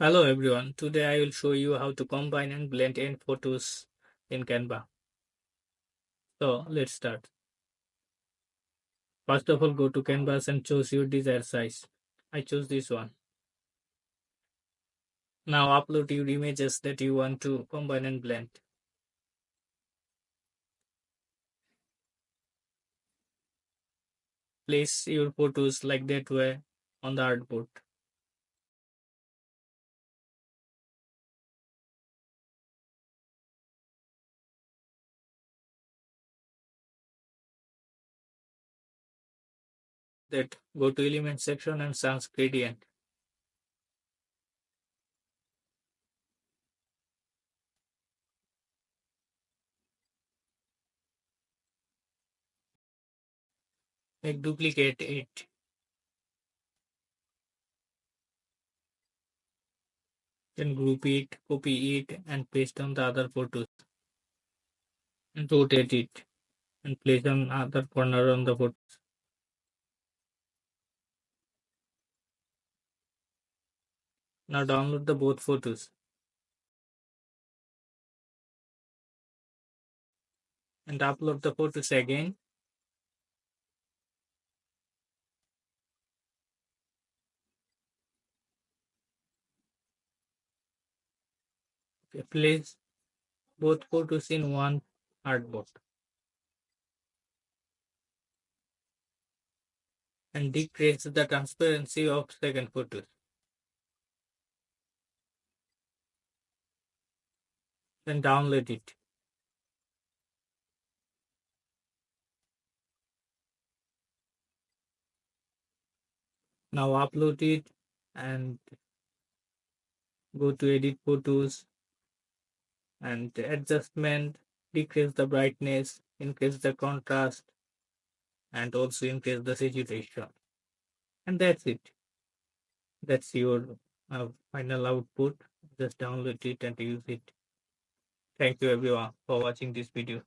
Hello everyone, today I will show you how to combine and blend in photos in Canva. So let's start. First of all, go to Canvas and choose your desired size. I choose this one. Now upload your images that you want to combine and blend. Place your photos like that way on the artboard. That go to element section and sans gradient. Make duplicate it. Then group it, copy it and paste on the other photos. And rotate it and place on other corner on the photo. Now download the both photos and upload the photos again. Okay, place both photos in one artboard and decrease the transparency of second photos. Then download it. Now upload it and go to edit photos and adjustment, decrease the brightness, increase the contrast, and also increase the saturation. And that's it. That's your final output. Just download it and use it. Thank you everyone for watching this video.